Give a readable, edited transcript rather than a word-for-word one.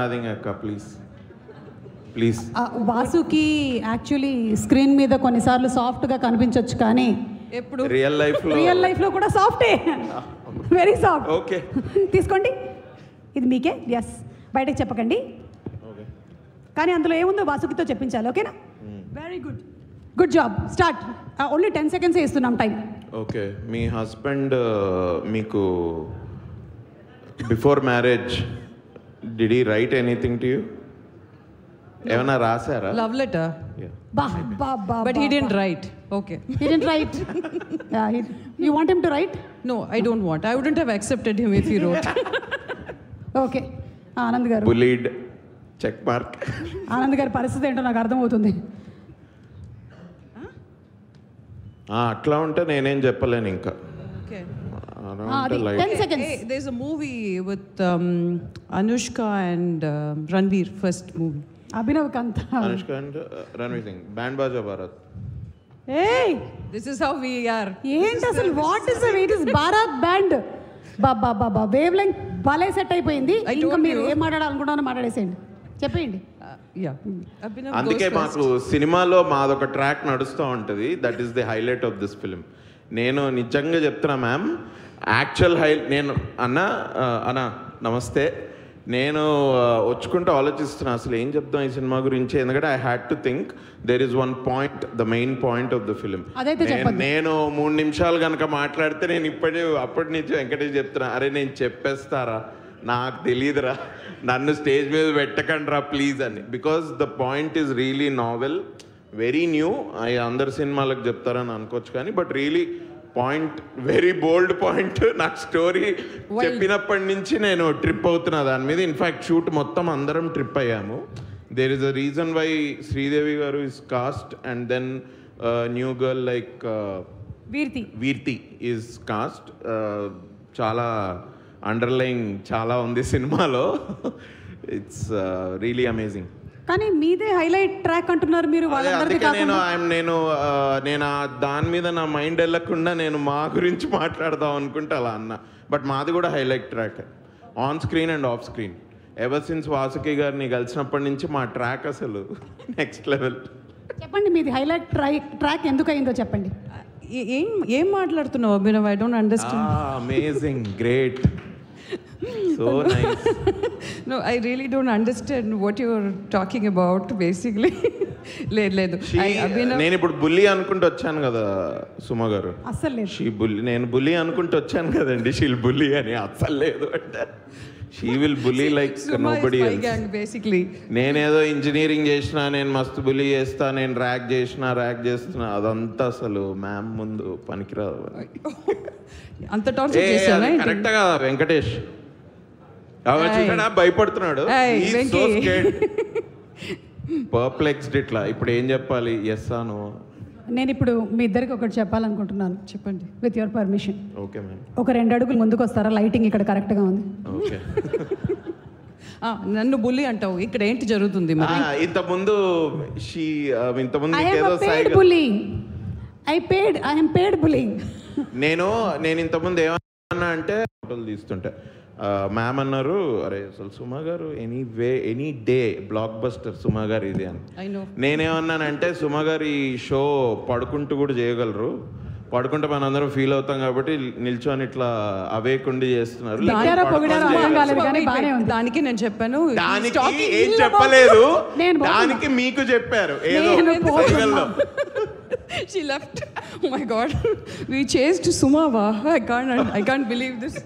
అక్క please please. Vasuki actually screen మీద కొన్నిసార్లు సాఫ్ట్గా కనిపించవచ్చు, కానీ ఎప్పుడు రియల్ లైఫ్లో కూడా సాఫ్టే, వెరీ సాఫ్ట్. ఓకే తీసుకోండి, ఇది మీకే. ఎస్, బయటకు చెప్పకండి, కానీ అందులో ఏముందో వాసుకితో చెప్పించాలి. ఓకేనా? Very good, good job. Start. Only 10 seconds ఇస్తున్నాం టైం. ఓకే. మీ హస్బెండ్ మీకు before marriage did he right anything to you? ఏమైనా రాశారా? Love letter, but he didn't write. Okay. He didn't write. You want him to write? No, I don't want. I wouldn't have accepted him if he wrote. Okay, Anand garu. బులీడ్, check mark. Anand గారి పరిస్థితి ఏంటో నాకు అర్థమవుతుంది. అట్లా ఉంటే నేనేం చెప్పలేను ఇంకా. Okay. 10 seconds. Hey, there's a movie with Anushka and Ranveer, first movie. Abhinav Kanth. Anushka and Ranveer Singh, Band Baaja Baaraat. ఏయ్, This is how we are. ఏంటి అసలు? What is it is Bharat band. Baba Baba, wave length భలే సెట్ అయిపోయింది. ఇంకా మీరు ఏం మాట్లాడాలనుకుంటారో మాట్లాడేసేయండి, చెప్పేయండి. Yeah. Abhinav అందుకే goes మాకు సినిమాలో మాదొక ట్రాక్ నడుస్తూ ఉంటుంది. That is the highlight of this film. నేను నిజంగా చెప్తున్నా మ్యామ్, యాక్చువల్ నేను అన్న నమస్తే, నేను వచ్చుకుంటూ ఆలోచిస్తున్నా అసలు ఏం చెప్తాం ఈ సినిమా గురించి. ఎందుకంటే I had to think there is one point, the main point of the film. నేను 3 నిమిషాలు కనుక మాట్లాడితే నేను అప్పటి నుంచి వెంకటేష్ చెప్తున్నా, అరే నేను చెప్పేస్తారా, నాకు తెలియదురా, నన్ను స్టేజ్ మీద పెట్టకండి రా ప్లీజ్ అని. Because the point is really novel, very new. అందరు సినిమాలకు చెప్తారని అనుకోవచ్చు, కానీ but really point very bold point. నాకు స్టోరీ చెప్పినప్పటి నుంచి నేను ట్రిప్ అవుతున్నా దాని మీద. ఇన్ఫ్యాక్ట్ షూట్ మొత్తం అందరం ట్రిప్ అయ్యాము. There is a reason why Sridevi garu is cast and then new girl like వీర్తి ఈజ్ కాస్ట్. చాలా అండర్లైన్ చాలా ఉంది సినిమాలో. It's really amazing. కానీ మీదే హైలైట్ ట్రాక్ అంటున్నారు మీరు. నేను దాని మీద నా మైండ్ వెళ్ళకుండా నేను మా గురించి మాట్లాడదాం అనుకుంటే అలా అన్నా. బట్ మాది కూడా highlight track, on screen and off screen. Ever since Vasuki గారిని కలిసినప్పటి నుంచి మా ట్రాక్ అసలు నెక్స్ట్ లెవెల్. చెప్పండి, మీది హైలైట్ ట్రాక్ ఎందుకు అయిందో చెప్పండి. ఏం మాట్లాడుతున్నావు Abhinav? I don't understand. Amazing, great, so nice. No, I really don't understand what you're talking about basically. లేదు నేను ఇప్పుడు బుల్లి అనుకుంటూ వచ్చాను కదా సుమ గారు. అస్సలు లేదు. నేను బుల్లి అనుకుంటూ వచ్చాను కదండి. షీల్ బుల్లి అని అస్సలు లేదు అంటే షీ విల్ బుల్లి లైక్ నోబడీ ఎల్స్. బేసిక్లీ నేనేదో ఇంజనీరింగ్ చేసినా, నేను మస్తు బుల్లి చేస్తా, నేను ర్యాక్ చేస్తున్నా, అదంతా అసలు మ్యామ్ ముందు పనికిరాదు. అంత టార్చర్ చేశానా? కరెక్ట్ కదా వెంకటేష్? చూసాడా భయపడుతున్నాడు, పర్ప్లెక్స్డ్ ఇట్లా. ఇప్పుడు ఏం చెప్పాలి? ఎస్ ఆను? నేను ఇప్పుడు మీ ఇద్దరికి ఒకటి చెప్పాలనుకుంటున్నాను. చెప్పండి, with your permission. Okay ma'am. ఒక 2 అడుగులు ముందుకు వస్తారా? లైటింగ్ ఇక్కడ కరెక్ట్గా ఉంది. ఓకే. నన్ను బుల్లి అంటావు, ఇక్కడ ఏంటి జరుగుతుంది? ఇంతకుముందు నేను ఇంతకుముందు ఏమన్నా అంటే ఫోటోలు తీస్తుంటే మ్యామ్ అన్నారు, అరే అసలు సుమ గారు any day block buster Suma గారు ఇది అని. నేనేమన్నానంటే, సుమ గారు ఈ షో పడుకుంటూ కూడా చేయగలరు, పడుకుంటే మనందరం ఫీల్ అవుతాం కాబట్టి నిల్చొని ఇట్లా అవేకుండి చేస్తున్నారు. దానికి నేను చెప్పాను, దానికి ఏం చెప్పలేదు, దానికి మీకు చెప్పారు ఏదో. She left. Oh my God, we chased Suma. I can't believe this.